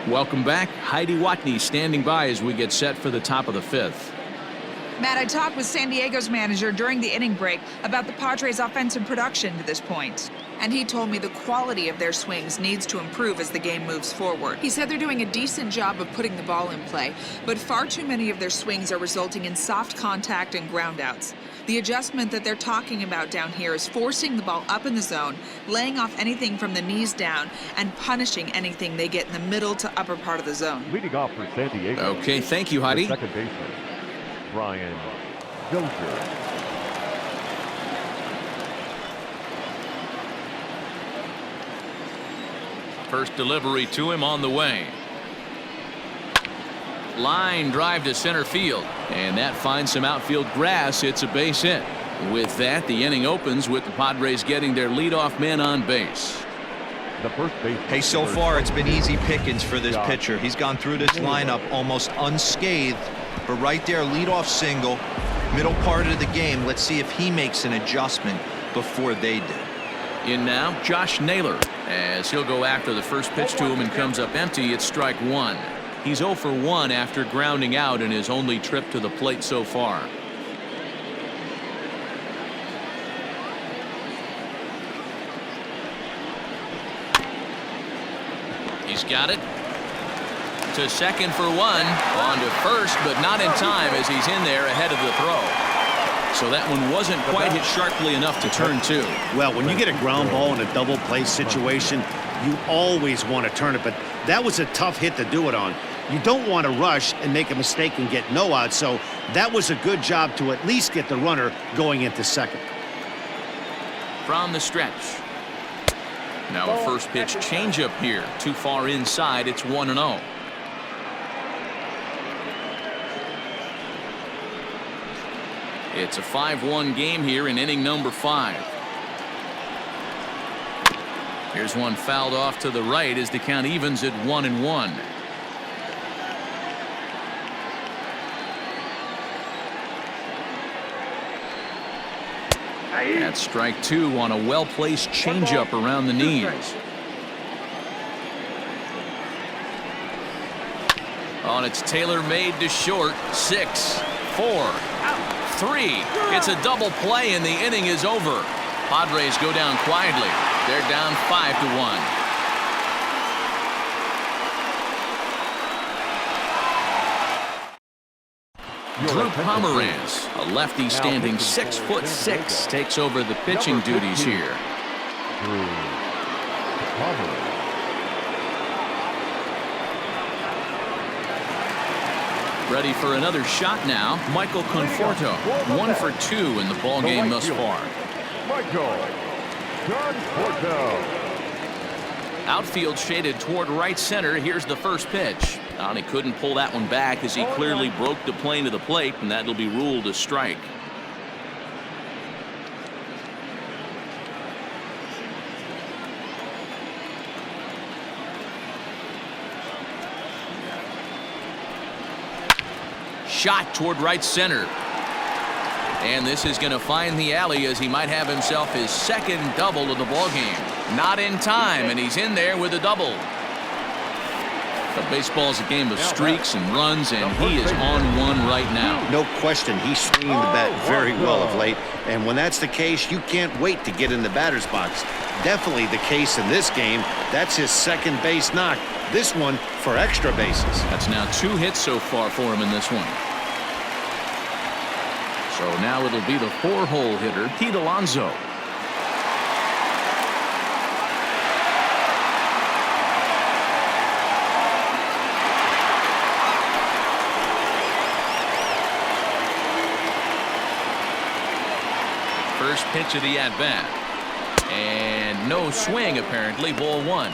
Welcome back. Heidi Watney standing by as we get set for the top of the fifth. Matt, I talked with San Diego's manager during the inning break about the Padres' offensive production to this point. And he told me the quality of their swings needs to improve as the game moves forward. He said they're doing a decent job of putting the ball in play, but far too many of their swings are resulting in soft contact and groundouts. The adjustment that they're talking about down here is forcing the ball up in the zone, laying off anything from the knees down, and punishing anything they get in the middle to upper part of the zone. Leading off for San Diego. Okay, thank you, Heidi. Second baseman, Brian Dozier. First delivery to him on the way. Line drive to center field, and that finds some outfield grass. It's a base hit. With that, the inning opens with the Padres getting their leadoff man on base. The first base. Hey, so far it's been easy pickings for this pitcher. He's gone through this lineup almost unscathed, but right there, leadoff single, middle part of the game. Let's see if he makes an adjustment before they do. In now, Josh Naylor, as he'll go after the first pitch to him and comes up empty. It's strike one. He's 0 for 1 after grounding out in his only trip to the plate so far. He's got it to second for 1, on to first, but not in time as he's in there ahead of the throw. So that one wasn't quite hit sharply enough to turn two. Well, when you get a ground ball in a double play situation, you always want to turn it, but that was a tough hit to do it on. You don't want to rush and make a mistake and get no out, so that was a good job to at least get the runner going into second. From the stretch. Now a first pitch changeup here. Too far inside. It's 1-0. It's a 5-1 game here in inning number 5. Here's one fouled off to the right as the count evens at 1-1. That's strike 2 on a well-placed changeup around the knees. On it's tailor-made to short. 6, 4, 3. It's a double play and the inning is over. Padres go down quietly. They're down 5-1. Drew Pomeranz, a lefty standing 6'6", takes over the pitching duties here. Drew Pomeranz. Ready for another shot now. Michael Conforto, 1 for 2 in the ball game thus far. Michael Conforto. Outfield shaded toward right center. Here's the first pitch. And he couldn't pull that one back as he clearly broke the plane to the plate, and that'll be ruled a strike. Shot toward right center. And this is going to find the alley as he might have himself his second double of the ball game. Not in time, and he's in there with a double. But baseball's a game of streaks and runs, and he is on one right now. No question, he's swinging the bat very well of late, and when that's the case, you can't wait to get in the batter's box. Definitely the case in this game. That's his second base knock. This one for extra bases. That's now 2 hits so far for him in this one. So now it'll be the 4-hole hitter, Pete Alonso. First pitch of the at-bat. And no swing, apparently. Ball 1.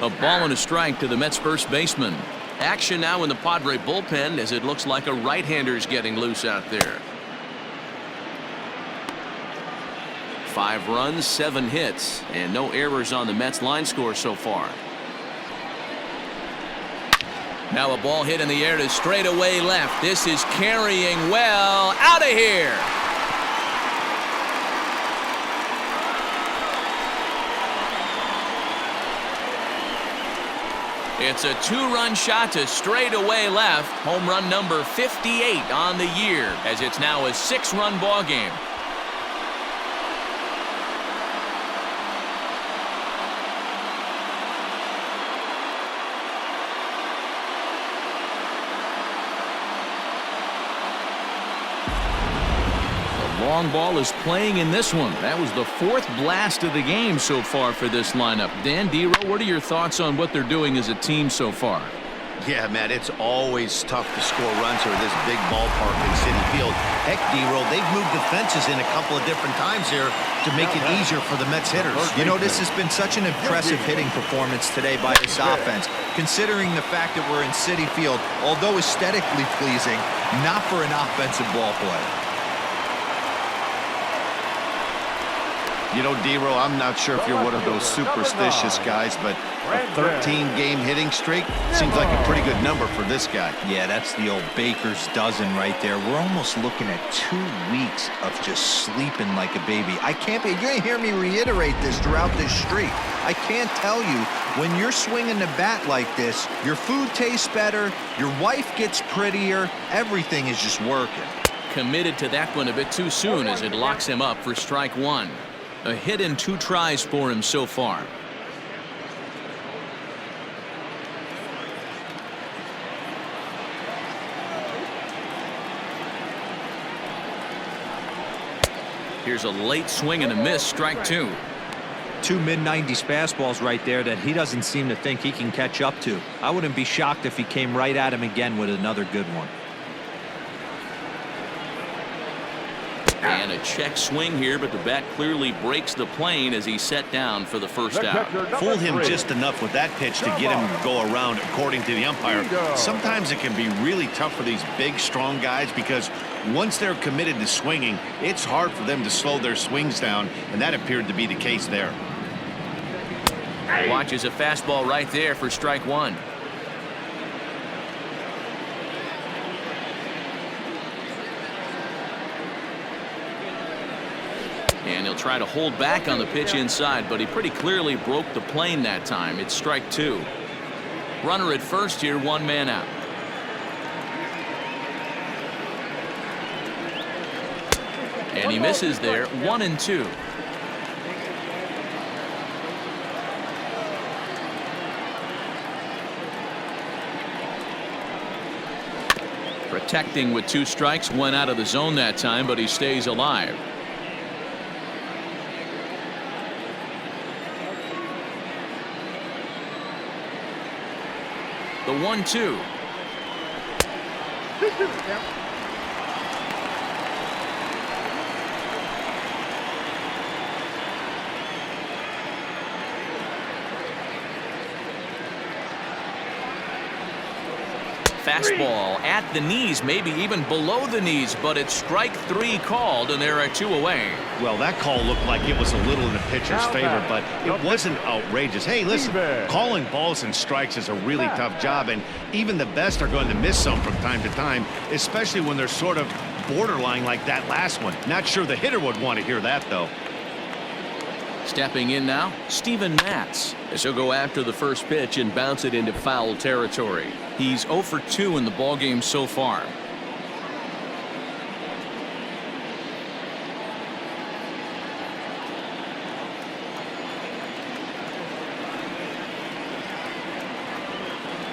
A ball and a strike to the Mets first baseman. Action now in the Padre bullpen as it looks like a right-hander's getting loose out there. 5 runs, 7 hits, and no errors on the Mets line score so far. Now a ball hit in the air to straightaway left. This is carrying well. Out of here. It's a two-run shot to straightaway left. Home run number 58 on the year, as it's now a 6-run ball game. Long ball is playing in this one. That was the 4th blast of the game so far for this lineup. Dan, D-Row, what are your thoughts on what they're doing as a team so far? Yeah, Matt, it's always tough to score runs here at this big ballpark in Citi Field. Heck, D-Row, they've moved the fences in a couple of different times here to make it easier for the Mets hitters. You know, this has been such an impressive hitting performance today by this offense, considering the fact that we're in Citi Field, although aesthetically pleasing, not for an offensive ball player. You know, D-Row, I'm not sure if you're one of those superstitious guys, but a 13-game hitting streak seems like a pretty good number for this guy. Yeah, that's the old baker's dozen right there. We're almost looking at 2 weeks of just sleeping like a baby. I can't be, you're going to hear me reiterate this throughout this streak. I can't tell you, when you're swinging the bat like this, your food tastes better, your wife gets prettier, everything is just working. Committed to that one a bit too soon as it locks him up for strike 1. A hit in 2 tries for him so far. Here's a late swing and a miss, strike 2. 2 mid-90s fastballs right there that he doesn't seem to think he can catch up to. I wouldn't be shocked if he came right at him again with another good one. And a check swing here, but the bat clearly breaks the plane as he's set down for the first out. Fooled him just enough with that pitch to get him to go around, according to the umpire. Sometimes it can be really tough for these big, strong guys because once they're committed to swinging, it's hard for them to slow their swings down, and that appeared to be the case there. Watches a fastball right there for strike 1. And he'll try to hold back on the pitch inside, but he pretty clearly broke the plane that time. It's strike 2. Runner at first here, 1 man out. And he misses there, 1-2. Protecting with 2 strikes, went out of the zone that time, but he stays alive. The 1-2. Fastball at the knees, maybe even below the knees, but it's strike 3 called, and there are 2 away. Well, that call looked like it was a little in the pitcher's favor, but it wasn't outrageous. Hey, listen, calling balls and strikes is a really tough job, and even the best are going to miss some from time to time, especially when they're sort of borderline like that last one. Not sure the hitter would want to hear that, though. Stepping in now, Steven Matz, as he'll go after the first pitch and bounce it into foul territory. He's 0 for 2 in the ballgame so far.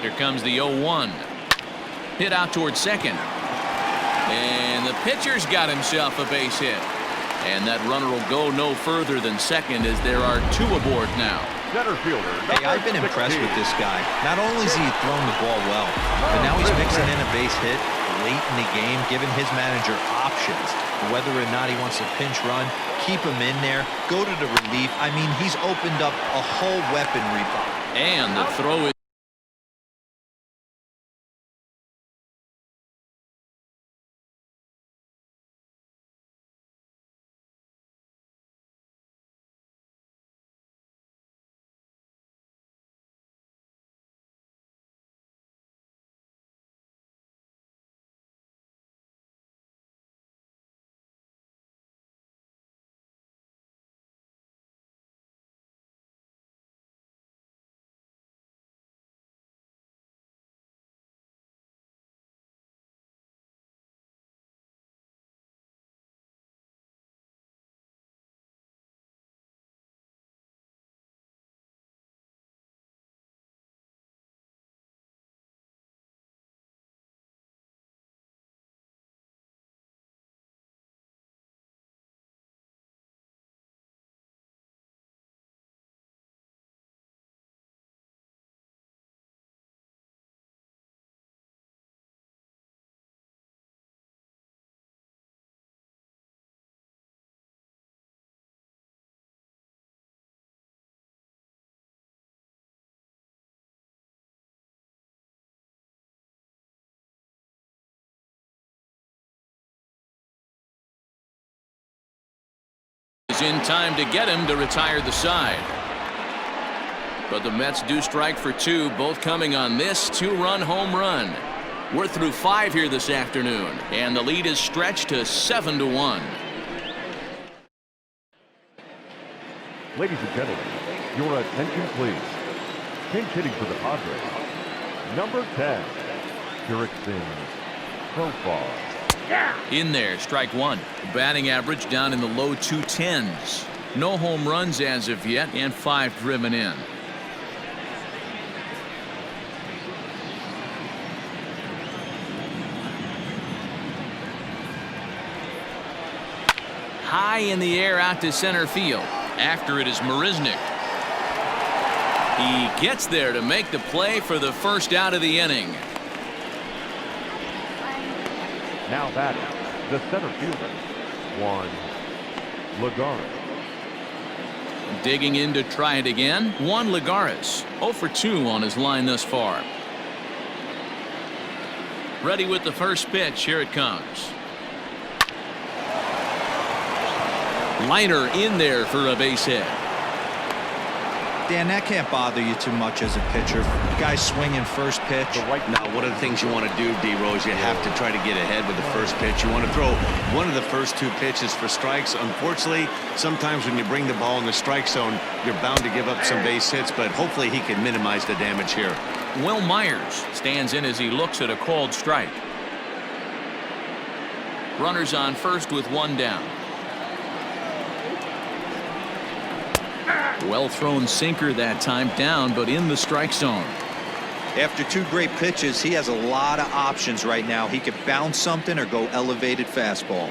Here comes the 0-1. Hit out towards second. And the pitcher's got himself a base hit. And that runner will go no further than second as there are 2 aboard now. Center fielder. Hey, I've been impressed with this guy. Not only has he thrown the ball well, but now he's mixing in a base hit late in the game, giving his manager options. Whether or not he wants to pinch run, keep him in there, go to the relief. I mean, he's opened up a whole weaponry box. And the throw is is in time to get him to retire the side. But the Mets do strike for two, both coming on this two-run home run. We're through 5 here this afternoon, and the lead is stretched to 7-1. Ladies and gentlemen, your attention please. Pinch hitting for the Padres. Number 10, Jurickson Profar. In there, strike one. Batting average down in the low 210s. No home runs as of yet, and 5 driven in. High in the air out to center field. After it is Marisnick. He gets there to make the play for the first out of the inning. Now batting, the center fielder, Juan Lagares. Digging in to try it again, Juan Lagares, 0 for 2 on his line thus far. Ready with the first pitch. Here it comes. Liner in there for a base hit. Dan, that can't bother you too much as a pitcher. Guys swinging first pitch. Now, one of the things you want to do, D-Rose, you have to try to get ahead with the first pitch. You want to throw one of the first 2 pitches for strikes. Unfortunately, sometimes when you bring the ball in the strike zone, you're bound to give up some base hits, but hopefully he can minimize the damage here. Will Myers stands in as he looks at a called strike. Runners on first with 1 down. Well thrown sinker that time, down but in the strike zone. After 2 great pitches, he has a lot of options right now. He could bounce something or go elevated fastball.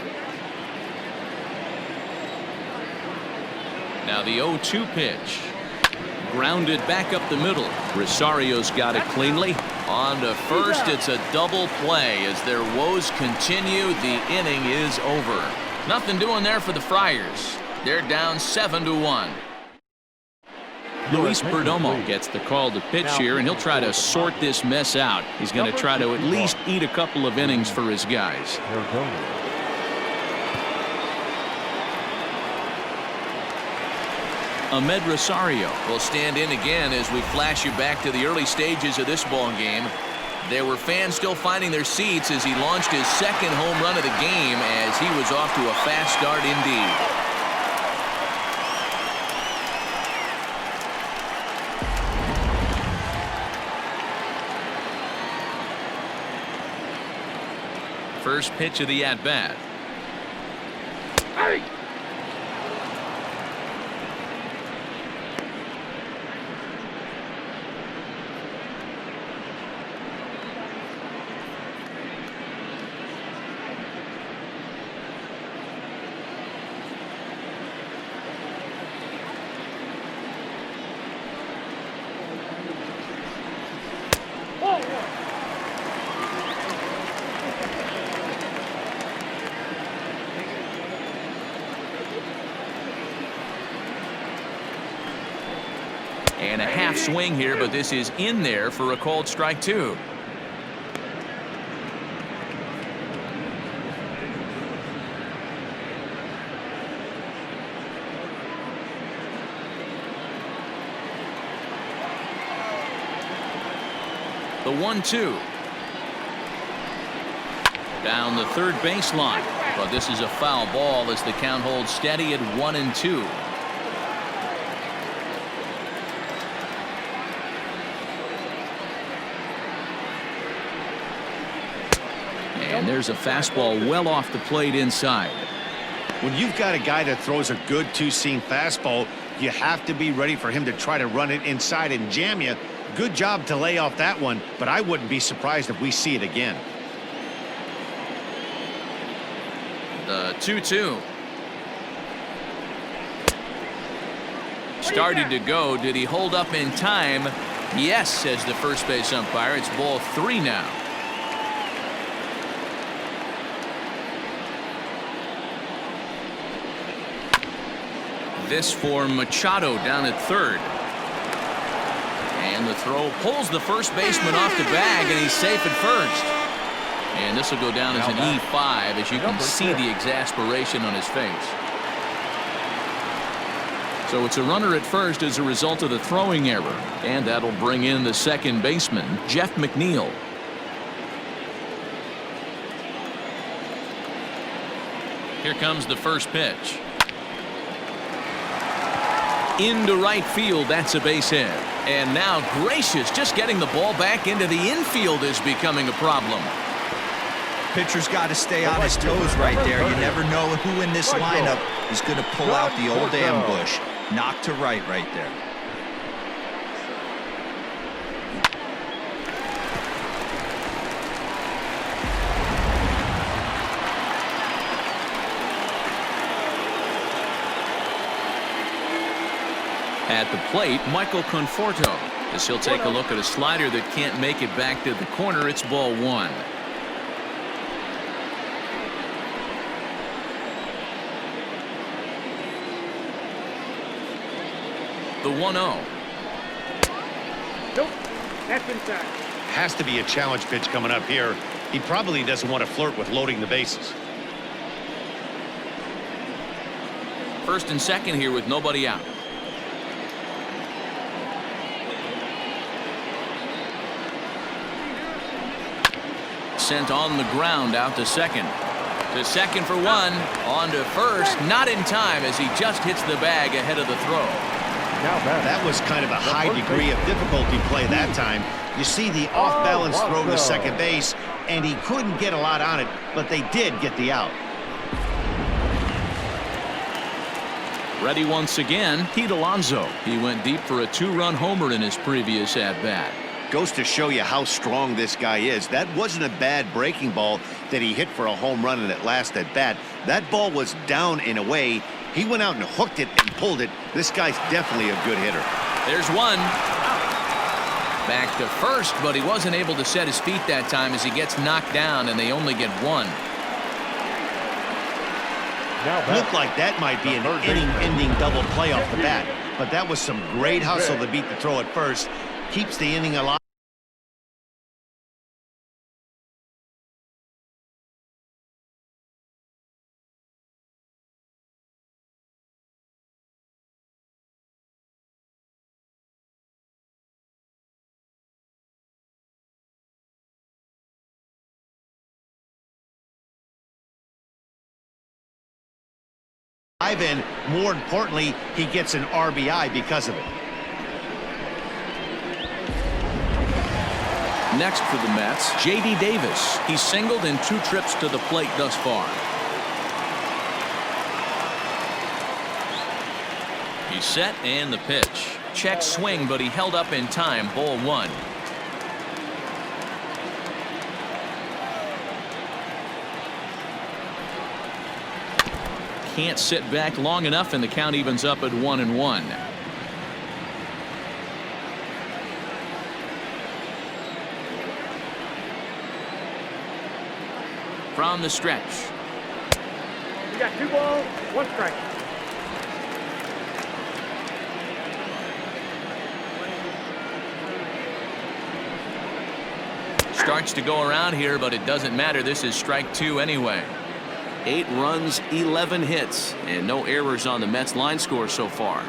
Now the 0-2 pitch. Grounded back up the middle. Rosario's got it cleanly. On to first. It's a double play as their woes continue. The inning is over. Nothing doing there for the Friars. They're down 7-1. Luis Perdomo gets the call to pitch here, and he'll try to sort this mess out. He's going to try to at least eat a couple of innings for his guys. Ahmed Rosario will stand in again as we flash you back to the early stages of this ball game. There were fans still finding their seats as he launched his second home run of the game as he was off to a fast start indeed. First pitch of the at-bat. And a half swing here, but this is in there for a called strike 2. The 1-2. Down the third baseline, but this is a foul ball as the count holds steady at 1-2. And there's a fastball well off the plate inside. When you've got a guy that throws a good two-seam fastball, you have to be ready for him to try to run it inside and jam you. Good job to lay off that one, but I wouldn't be surprised if we see it again. The 2-2. Started to go. Did he hold up in time? Yes, says the first base umpire. It's ball 3 now. This for Machado down at third. And the throw pulls the first baseman off the bag, and he's safe at first. And this will go down as an E5 as you can see the exasperation on his face. So it's a runner at first as a result of the throwing error, and that'll bring in the second baseman, Jeff McNeil. Here comes the first pitch. Into right field, that's a base hit. And now Gracious, just getting the ball back into the infield is becoming a problem. Pitcher's got to stay on his toes right there. You never know who in this lineup is going to pull out the old ambush. Knock to right there. At the plate, Michael Conforto, as he'll take a look at a slider that can't make it back to the corner. It's ball one. The 1-0. Nope, that's inside. Has to be a challenge pitch coming up here. He probably doesn't want to flirt with loading the bases. First and second here with nobody out. Sent on the ground out to second. To second for one. On to first. Not in time as he just hits the bag ahead of the throw. That was kind of a high degree of difficulty play that time. You see the off-balance throw to second base, and he couldn't get a lot on it, but they did get the out. Ready once again, Pete Alonso. He went deep for a two-run homer in his previous at-bat. Goes to show you how strong this guy is. That wasn't a bad breaking ball that he hit for a home run in that last at-bat. That ball was down and away. He went out and hooked it and pulled it. This guy's definitely a good hitter. There's one. Back to first, but he wasn't able to set his feet that time as he gets knocked down, and they only get one. Looked like that might be an inning-ending double play off the bat, but that was some great hustle to beat the throw at first. Keeps the inning alive. And more importantly, he gets an RBI because of it. Next for the Mets, J.D. Davis. He's singled in 2 trips to the plate thus far. He's set and the pitch. Check swing, but he held up in time. Ball one. Can't sit back long enough, and the count evens up at 1-1. From the stretch. You got 2 balls, 1 strike. Starts to go around here, but it doesn't matter. This is strike 2 anyway. 8 runs, 11 hits, and no errors on the Mets line score so far.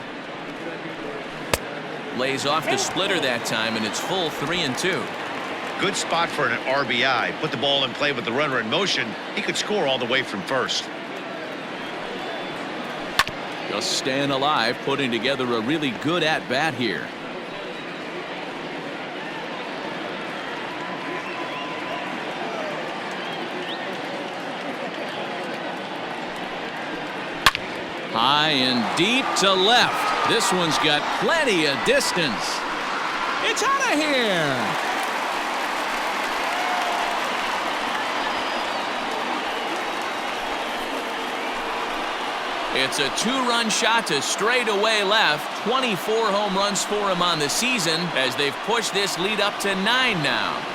Lays off the splitter that time, and it's full 3-2. Good spot for an RBI. Put the ball in play with the runner in motion. He could score all the way from first. Just staying alive, putting together a really good at-bat here. High and deep to left. This one's got plenty of distance. It's out of here. It's a 2-run shot to straightaway left. 24 home runs for him on the season as they've pushed this lead up to 9 now.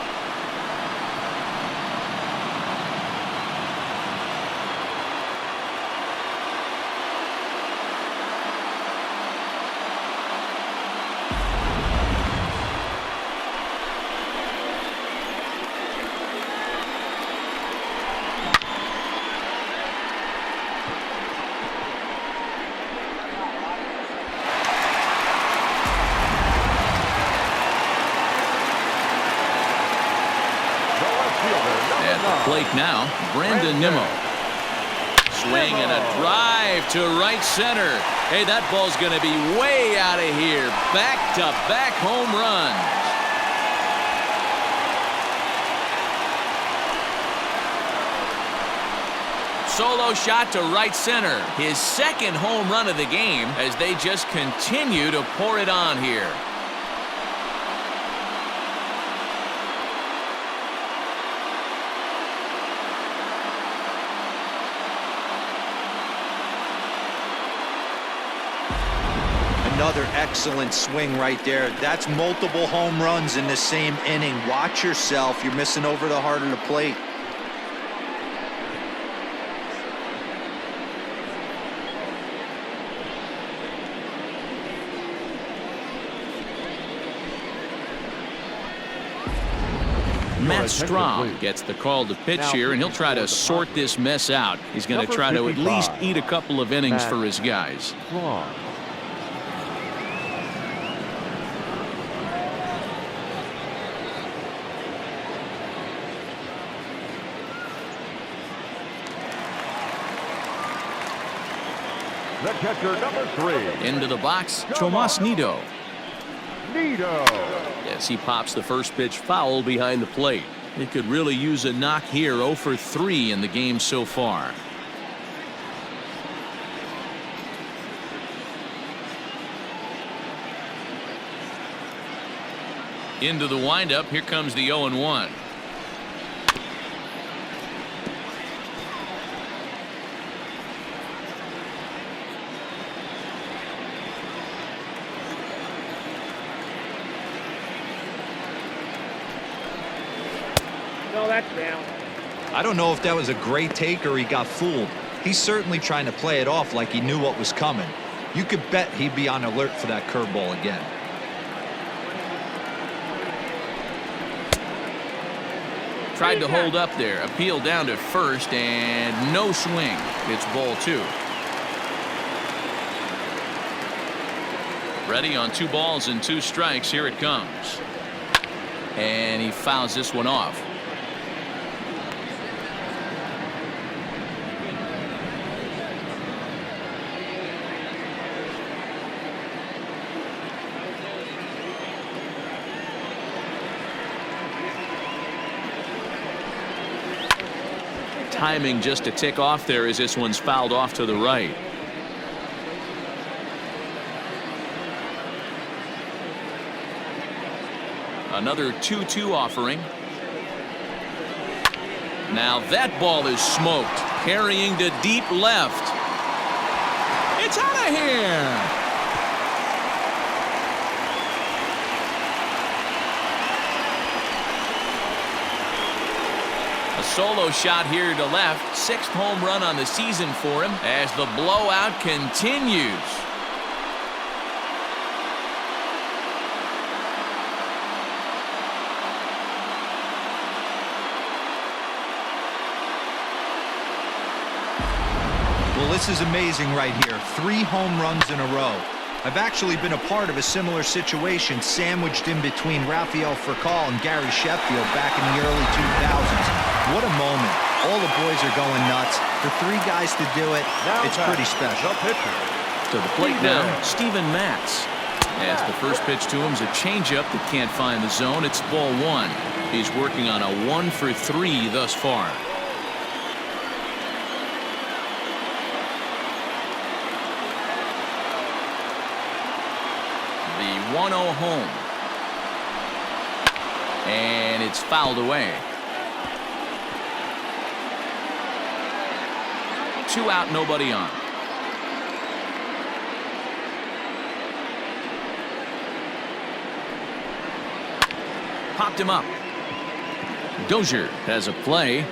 At the plate now, Brandon Nimmo. Swing and a drive to right center. Hey, that ball's going to be way out of here. Back-to-back home runs. Solo shot to right center. His second home run of the game as they just continue to pour it on here. Another excellent swing right there. That's multiple home runs in the same inning. Watch yourself. You're missing over the heart of the plate. Matt Strahm gets the call to pitch here, and he'll try to sort this mess out. He's going to try to at least eat a couple of innings for his guys. The catcher, number 3. Into the box, Tomas Nido. Nido. Yes, he pops the first pitch foul behind the plate. He could really use a knock here. 0 for 3 in the game so far. Into the windup. Here comes the 0-1. No, that's down. I don't know if that was a great take or he got fooled. He's certainly trying to play it off like he knew what was coming. You could bet he'd be on alert for that curveball again. Tried to hold up there. Appeal down to first and no swing. It's ball 2. Ready on 2 balls and 2 strikes. Here it comes. And he fouls this one off. Timing just to tick off there as this one's fouled off to the right. Another 2-2 offering. Now that ball is smoked, carrying to deep left. It's out of here. A solo shot here to left. 6th home run on the season for him as the blowout continues. Well, this is amazing right here. 3 home runs in a row. I've actually been a part of a similar situation sandwiched in between Rafael Furcal and Gary Sheffield back in the early 2000s. What a moment. All the boys are going nuts. For 3 guys to do it, it's pretty special. To the plate now, Steven Matz. As the first pitch to him is a changeup that can't find the zone. It's ball 1. He's working on a 1 for 3 thus far. The 1-0 home. And it's fouled away. 2 out, nobody on. Popped him up. Dozier has a play.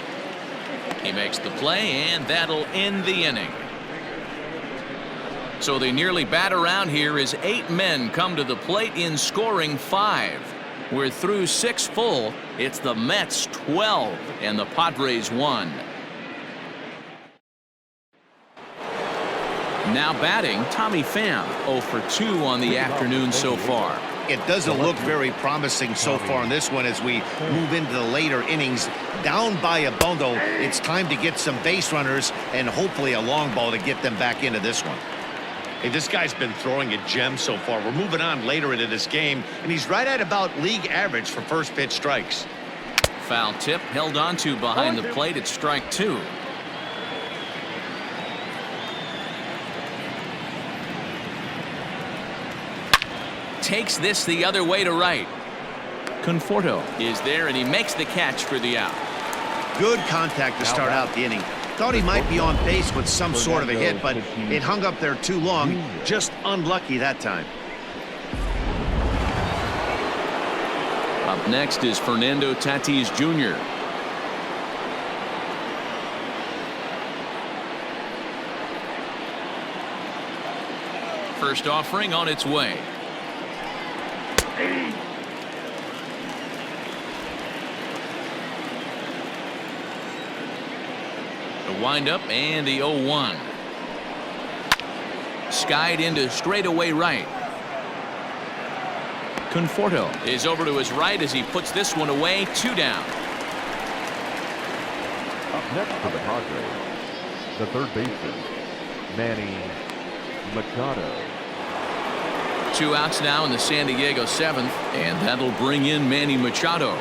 He makes the play, and that'll end the inning. So they nearly bat around here as 8 men come to the plate in scoring 5. We're through 6 full. It's the Mets 12 and the Padres 1. Now batting, Tommy Pham, 0 for 2 on the afternoon so far. It doesn't look very promising so far in this one as we move into the later innings. Down by a bundle, it's time to get some base runners and hopefully a long ball to get them back into this one. Hey, this guy's been throwing a gem so far. We're moving on later into this game, and he's right at about league average for first pitch strikes. Foul tip held onto behind the plate at strike 2. Takes this the other way to right. Conforto is there, and he makes the catch for the out. Good contact to start out the inning. Thought he might be on base with some sort of a hit, but it hung up there too long. Just unlucky that time. Up next is Fernando Tatis Jr. First offering on its way. The windup and the 0-1. Skied into straightaway right. Conforto is over to his right as he puts this one away. 2 down. Up next for the Padres, the third baseman, Manny Machado. 2 outs now in the San Diego 7th, and that'll bring in Manny Machado.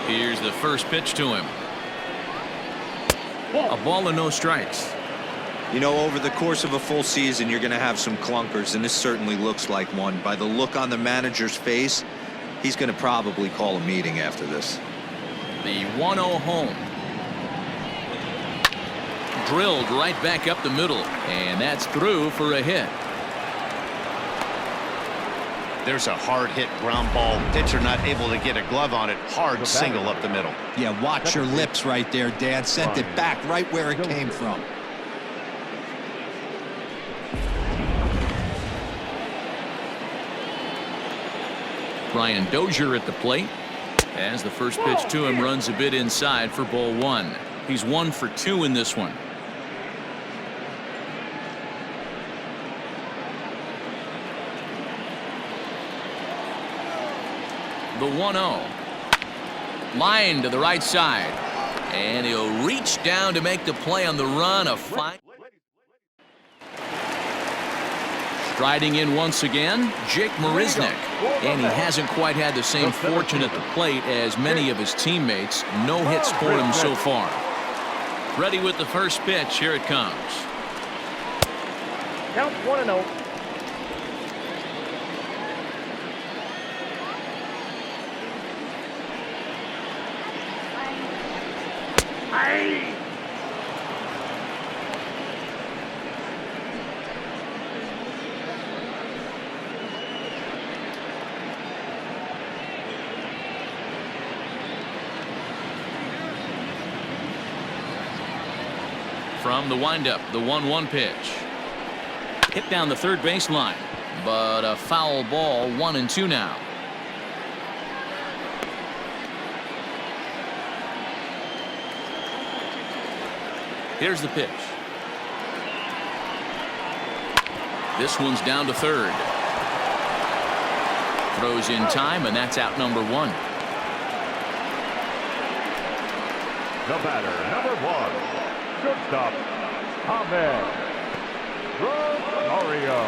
Here's the first pitch to him. A ball and no strikes. You know, over the course of a full season, you're going to have some clunkers, and this certainly looks like one. By the look on the manager's face, he's going to probably call a meeting after this. The 1-0 home. Drilled right back up the middle, and that's through for a hit. There's a hard hit ground ball. Pitcher not able to get a glove on it. Hard single up the middle. Yeah, watch your lips right there, Dad. Sent it back right where it came from. Brian Dozier at the plate as the first pitch to him runs a bit inside for ball 1. He's 1 for 2 in this one. The 1-0. Line to the right side. And he'll reach down to make the play on the run. A fine. Striding in once again, Jake Marisnick. And he hasn't quite had the same fortune at the plate as many of his teammates. No hits for him so far. Ready with the first pitch. Here it comes. Count 1-0. From the windup, the 1-1 pitch. Hit down the third baseline, but a foul ball. 1-2 now. Here's the pitch. This one's down to third. Throws in time, and that's out number 1. The batter, number 1, shortstop, Ahmed Rosario.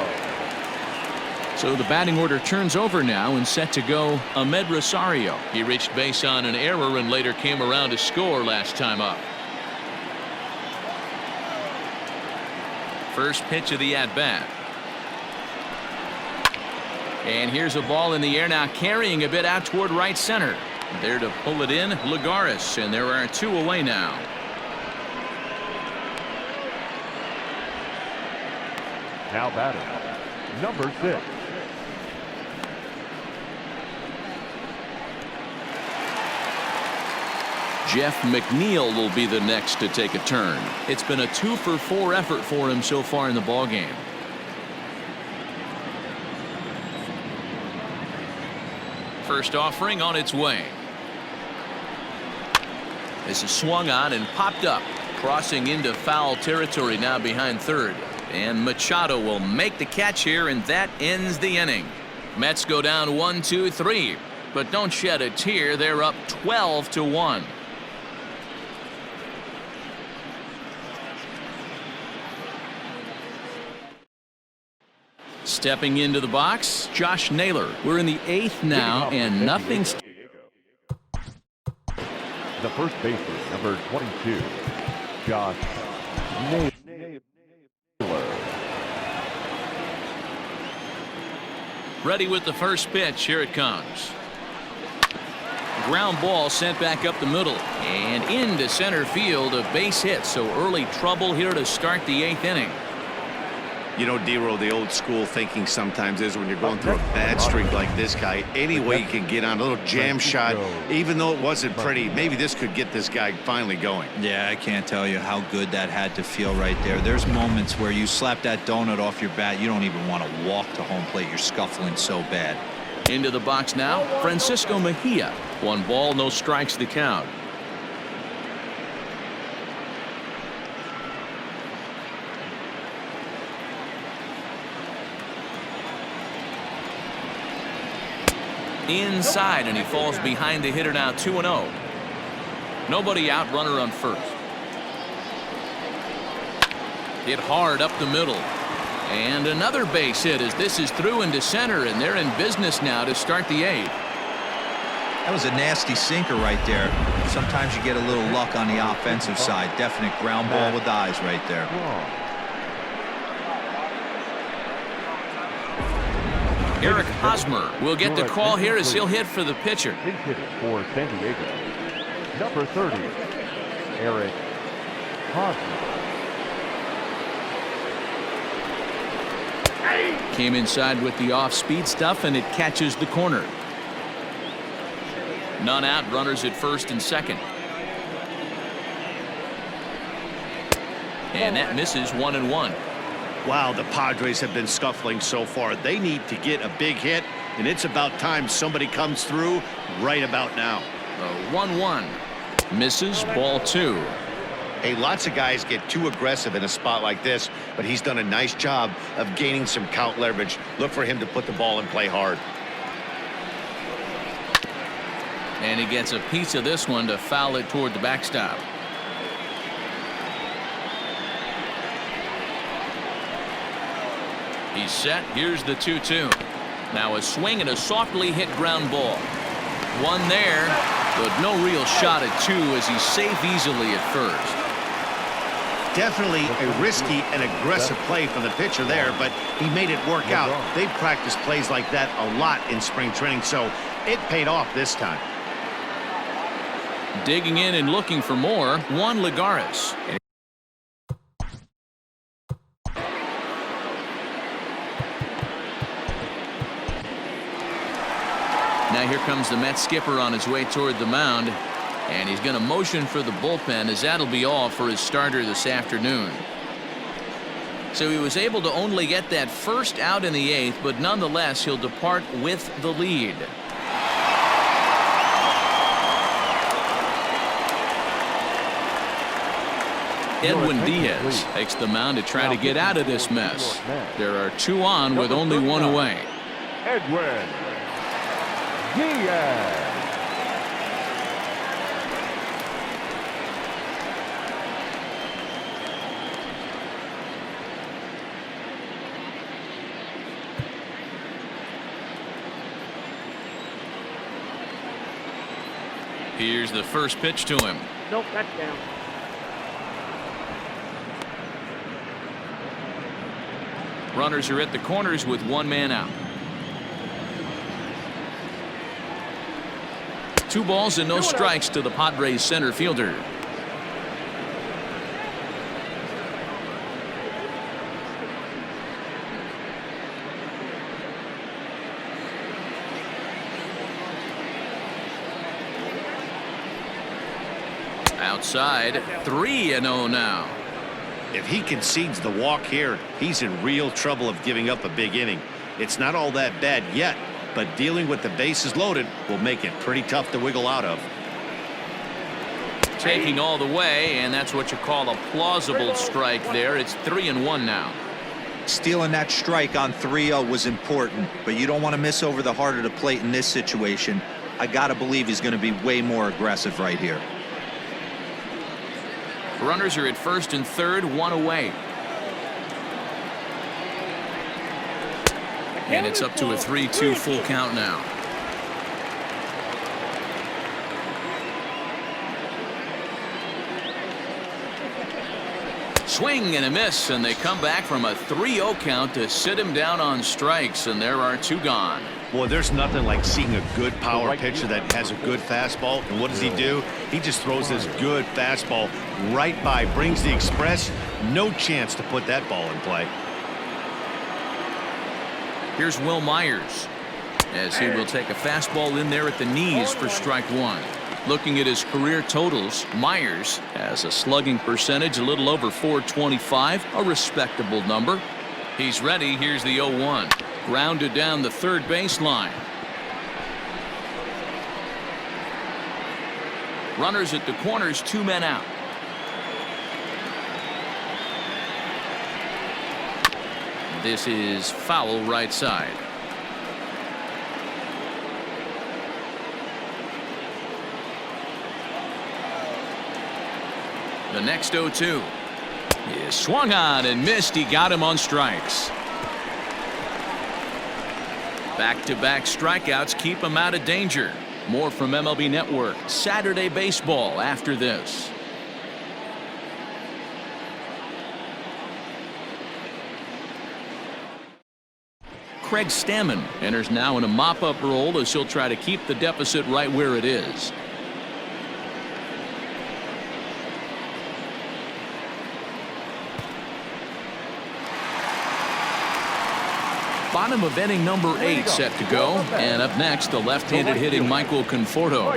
So the batting order turns over now and set to go Ahmed Rosario. He reached base on an error and later came around to score last time up. First pitch of the at-bat. And here's a ball in the air now, carrying a bit out toward right center. There to pull it in, Lagares, and there are 2 away now. Now batting, number 6. Jeff McNeil will be the next to take a turn. It's been a 2-for-4 effort for him so far in the ballgame. First offering on its way. This is swung on and popped up, crossing into foul territory now behind third. And Machado will make the catch here, and that ends the inning. Mets go down 1-2-3, but don't shed a tear. They're up 12-1. Stepping into the box, Josh Naylor. We're in the 8th now, and nothing's. The first baseman, number 22, Josh Naylor. Ready with the first pitch. Here it comes. Ground ball sent back up the middle and into center field. A base hit, so early trouble here to start the 8th inning. You know, D-Row, the old school thinking sometimes is when you're going through a bad streak like this guy, any way you can get on a little jam shot, even though it wasn't pretty, maybe this could get this guy finally going. Yeah, I can't tell you how good that had to feel right there. There's moments where you slap that donut off your bat, you don't even want to walk to home plate. You're scuffling so bad. Into the box now, Francisco Mejia. 1 ball, no strikes the count. Inside, and he falls behind the hitter now. 2-0. Nobody out, runner on first. Hit hard up the middle. And another base hit as this is through into center, and they're in business now to start the 8th. That was a nasty sinker right there. Sometimes you get a little luck on the offensive side. Definite ground ball with eyes right there. Eric Hosmer will get the call here as he'll hit for the pitcher. Big hitter for San Diego, number 30, Eric Hosmer. Came inside with the off-speed stuff, and it catches the corner. None out, runners at first and second. And that misses 1-1. Wow, the Padres have been scuffling so far. They need to get a big hit, and it's about time somebody comes through right about now. 1-1. Misses, ball 2. Hey, lots of guys get too aggressive in a spot like this, but he's done a nice job of gaining some count leverage. Look for him to put the ball in play hard. And he gets a piece of this one to foul it toward the backstop. He's set. Here's the 2-2. Now a swing and a softly hit ground ball. One there, but no real shot at 2 as he's safe easily at first. Definitely a risky and aggressive play from the pitcher there, but he made it work out. They've practiced plays like that a lot in spring training, so it paid off this time. Digging in and looking for more, Juan Lagares. Now here comes the Mets skipper on his way toward the mound, and he's going to motion for the bullpen as that'll be all for his starter this afternoon. So he was able to only get that first out in the 8th, but nonetheless he'll depart with the lead. Edwin Diaz takes the mound to try to get out of this mess. There are 2 on with only 1 away. Edwin Diaz. Here's the first pitch to him. Nope, that's down. Runners are at the corners with 1 man out. 2 balls and no strikes to the Padres center fielder. Outside, 3-0 now. If he concedes the walk here, he's in real trouble of giving up a big inning. It's not all that bad yet, but dealing with the bases loaded will make it pretty tough to wiggle out of. Taking all the way, and that's what you call a plausible strike there. It's 3-1 now. Stealing that strike on 3-0 was important, but you don't want to miss over the heart of the plate in this situation. I got to believe he's going to be way more aggressive right here. Runners are at first and third, one away. And it's up to a 3-2 full count now. Swing and a miss, and they come back from a 3-0 count to sit him down on strikes, and there are 2 gone. Boy, there's nothing like seeing a good power pitcher that has a good fastball. And what does he do? He just throws this good fastball right by, brings the express. No chance to put that ball in play. Here's Will Myers, as he will take a fastball in there at the knees for strike 1. Looking at his career totals, Myers has a slugging percentage a little over .425, a respectable number. He's ready. Here's the 0-1. Grounded down the third baseline. Runners at the corners, 2 men out. This is foul right side. The next 0-2 is swung on and missed. He got him on strikes. Back-to-back strikeouts keep him out of danger. More from MLB Network Saturday Baseball after this. Craig Stammen enters now in a mop-up role as he'll try to keep the deficit right where it is. Bottom of inning number 8 set to go, and up next the left-handed hitting Michael Conforto.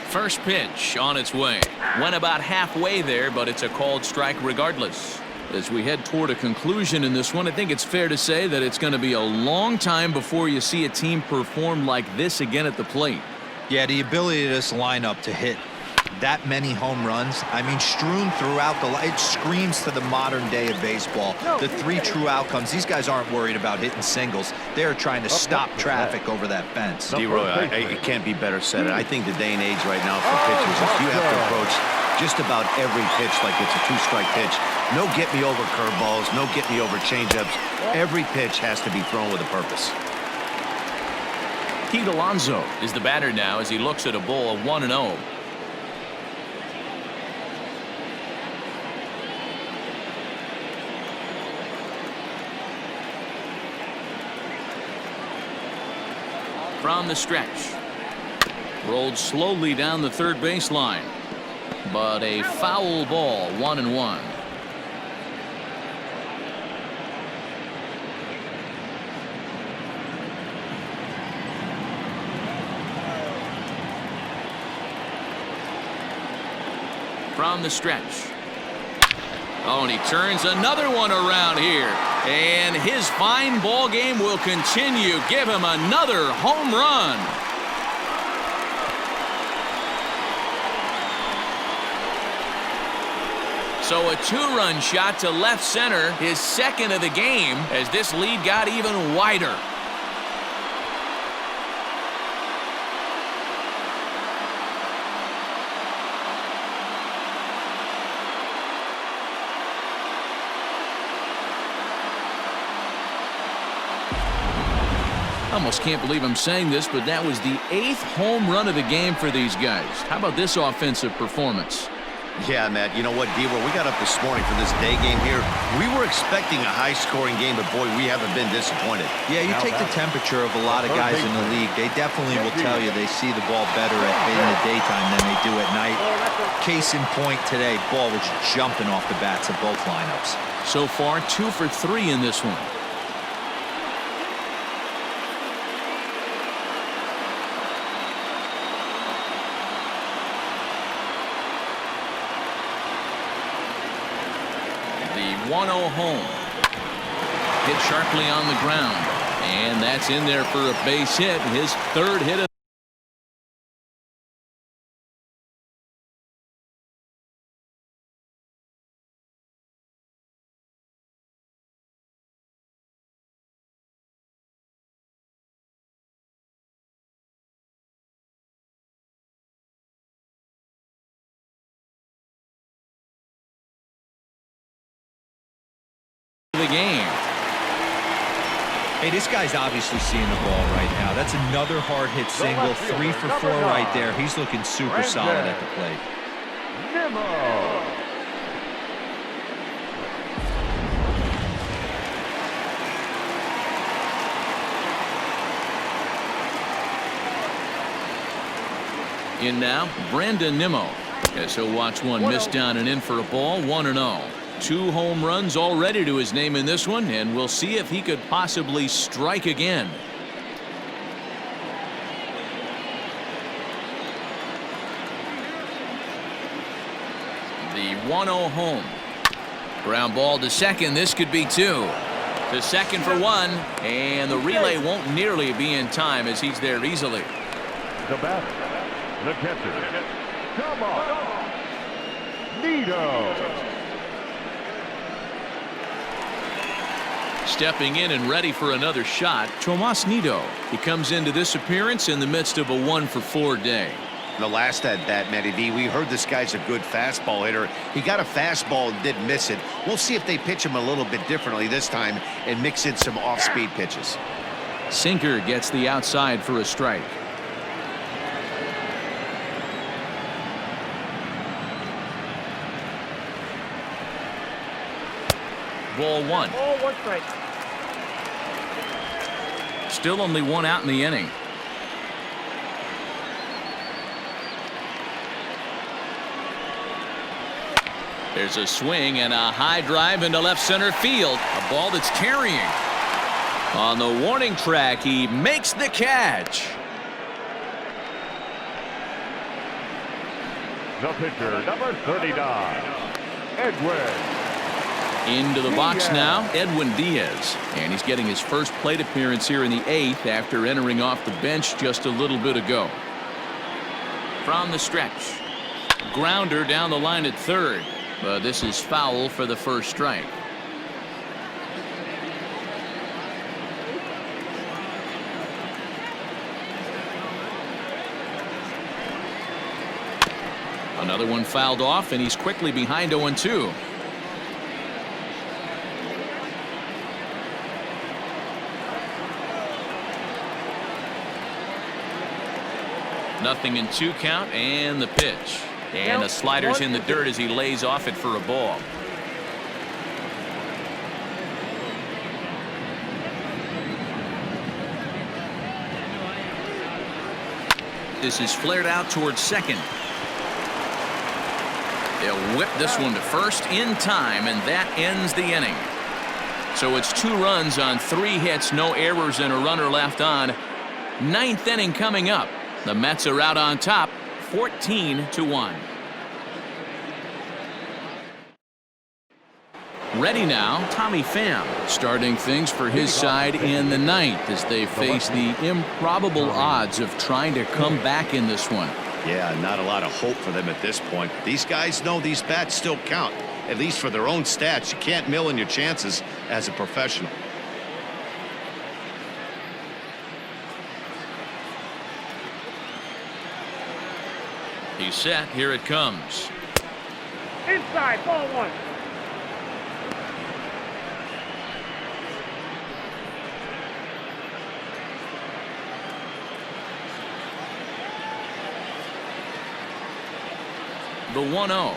First pitch on its way. Went about halfway there, but it's a called strike regardless. As we head toward a conclusion in this one, I think it's fair to say that it's going to be a long time before you see a team perform like this again at the plate. Yeah, the ability of this lineup to hit that many home runs, I mean, strewn throughout it screams to the modern day of baseball. The 3 true outcomes. These guys aren't worried about hitting singles. They're trying to stop traffic over that fence. D-Roy, it can't be better said. I think the day and age right now for pitchers is you have to approach just about every pitch like it's a 2-strike pitch. No get me over curveballs, no get me over changeups. Every pitch has to be thrown with a purpose. Pete Alonso is the batter now as he looks at a ball of 1-0. From the stretch. Rolled slowly down the third baseline. But a foul ball, 1-1. From the stretch. Oh, and he turns another one around here. And his fine ball game will continue. Give him another home run. So a 2-run shot to left center, his second of the game, as this lead got even wider. I almost can't believe I'm saying this, but that was the 8th home run of the game for these guys. How about this offensive performance? Yeah, Matt, you know what, D-Roy, we got up this morning for this day game here. We were expecting a high-scoring game, but boy, we haven't been disappointed. Yeah, you take the temperature of a lot of guys in the league. They definitely will tell you they see the ball better in the daytime than they do at night. Case in point today, ball was jumping off the bats of both lineups. So far, 2 for 3 in this one. The 1-0 home. Hit sharply on the ground. And that's in there for a base hit. His 3rd hit of the game. Hey, this guy's obviously seeing the ball right now. That's another hard hit single. 3 for 4 right there. He's looking super solid at the plate. In now, Brandon Nimmo, as he'll watch one miss down and in for a ball. 1-0. 2 home runs already to his name in this one, and we'll see if he could possibly strike again. The 1-0 home. Ground ball to second. This could be 2. To second for 1, and the relay won't nearly be in time as he's there easily. The batter, the catcher, come on, Nito. Stepping in and ready for another shot, Tomas Nido. He comes into this appearance in the midst of a 1-for-4 day. The last at bat, Matty V, we heard this guy's a good fastball hitter. He got a fastball and did miss it. We'll see if they pitch him a little bit differently this time and mix in some off-speed pitches. Sinker gets the outside for a strike. Ball 1. Ball, 1 strike. Still only 1 out in the inning. There's a swing and a high drive into left center field. A ball that's carrying. On the warning track, he makes the catch. The pitcher, number 39, Edwin. Into the box now, Edwin Diaz. And he's getting his first plate appearance here in the 8th after entering off the bench just a little bit ago. From the stretch. Grounder down the line at third. But this is foul for the first strike. Another one fouled off, and he's quickly behind 0-2. Nothing in 2 count, and the pitch. And the slider's in the dirt as he lays off it for a ball. This is flared out towards second. They'll whip this one to first in time, and that ends the inning. So it's 2 runs on 3 hits, no errors, and a runner left on. 9th inning coming up. The Mets are out on top, 14-1. Ready now, Tommy Pham starting things for his side in the 9th as they face the improbable odds of trying to come back in this one. Yeah, not a lot of hope for them at this point. These guys know these bats still count, at least for their own stats. You can't mill in your chances as a professional. He's set. Here it comes. Inside, ball 1. The 1-0.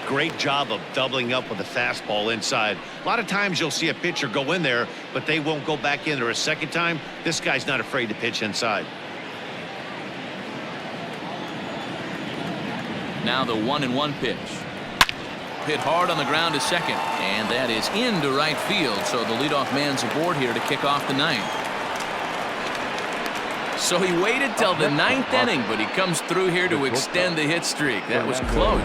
Great job of doubling up with a fastball inside. A lot of times you'll see a pitcher go in there, but they won't go back in there a second time. This guy's not afraid to pitch inside. Now the 1-1 pitch. Hit hard on the ground to second, and that is into right field. So the leadoff man's aboard here to kick off the 9th. So he waited till the 9th inning, but he comes through here to extend the hit streak. That was close.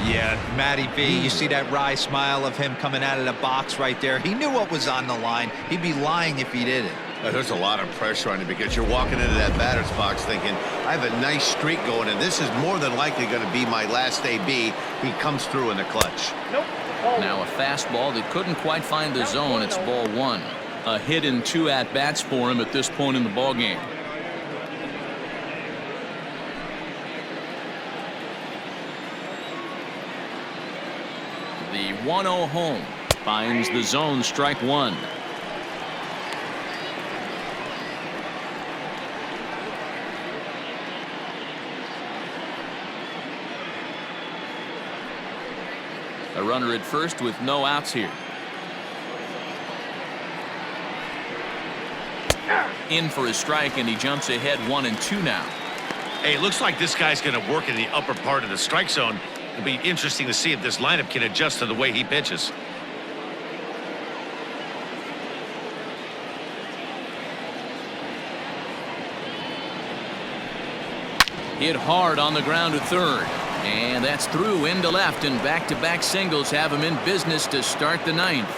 Yeah, Matty B, you see that wry smile of him coming out of the box right there. He knew what was on the line. He'd be lying if he didn't. There's a lot of pressure on you because you're walking into that batter's box thinking, I have a nice streak going, and this is more than likely going to be my last AB. He comes through in the clutch. Nope. Now a fastball that couldn't quite find the zone. It's ball 1. A hit in 2 at-bats for him at this point in the ballgame. The 1-0 home finds the zone, strike one. A runner at first with no outs here. In for a strike, and he jumps ahead 1-2 now. Hey, it looks like this guy's going to work in the upper part of the strike zone. It'll be interesting to see if this lineup can adjust to the way he pitches. Hit hard on the ground to third. And that's through into left, and back-to-back singles have him in business to start the ninth.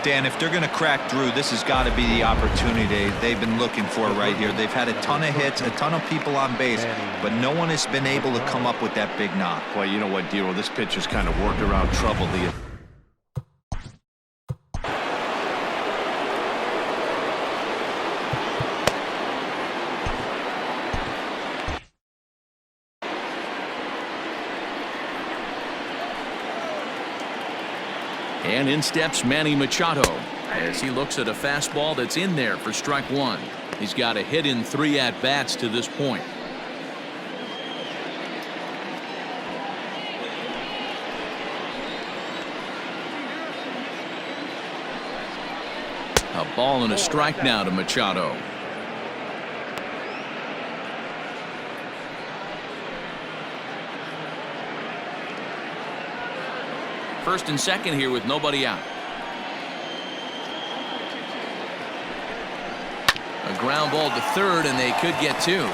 Dan, if they're going to crack Drew, this has got to be the opportunity they've been looking for right here. They've had a ton of hits, a ton of people on base, but no one has been able to come up with that big knock. Well, you know what, Dero, this pitcher's kind of worked around trouble. And in steps Manny Machado as he looks at a fastball that's in there for strike one. He's got a hit in 3 at-bats to this point. A ball and a strike now to Machado. First and second here with nobody out. A ground ball to third, and they could get 2.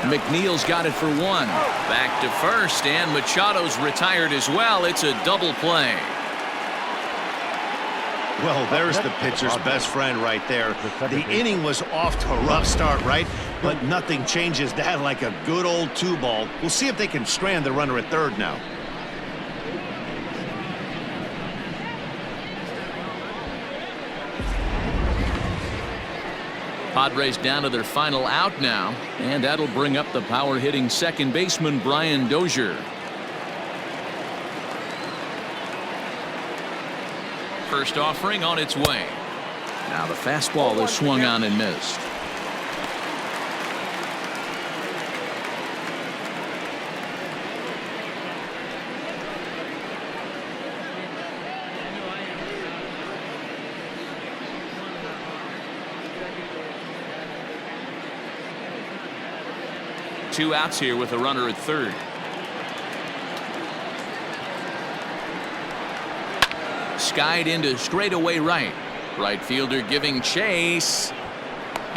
McNeil's got it for 1. Back to first, and Machado's retired as well. It's a double play. Well, there's the pitcher's best friend right there. The inning was off to a rough start, right? But nothing changes that like a good old 2-ball. We'll see if they can strand the runner at third now. Padres down to their final out now, and that'll bring up the power-hitting second baseman Brian Dozier. First offering on its way. Now the fastball is swung on and missed. Two outs here with a runner at third. Skied into straightaway right. Right fielder giving chase.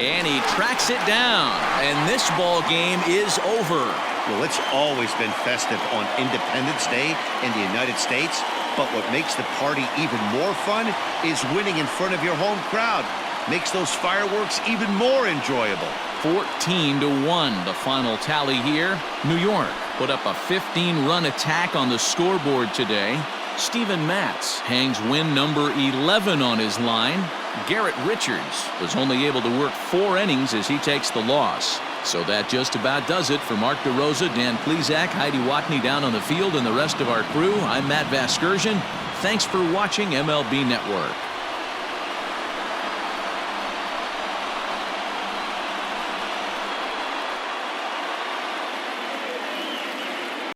And he tracks it down. And this ball game is over. Well, it's always been festive on Independence Day in the United States. But what makes the party even more fun is winning in front of your home crowd. Makes those fireworks even more enjoyable. 14-1 the final tally here. New York put up a 15-run attack on the scoreboard today. Steven Matz hangs win number 11 on his line. Garrett Richards was only able to work 4 innings as he takes the loss. So that just about does it for Mark DeRosa, Dan Plesac, Heidi Watney down on the field, and the rest of our crew. I'm Matt Vasgersian. Thanks for watching MLB Network.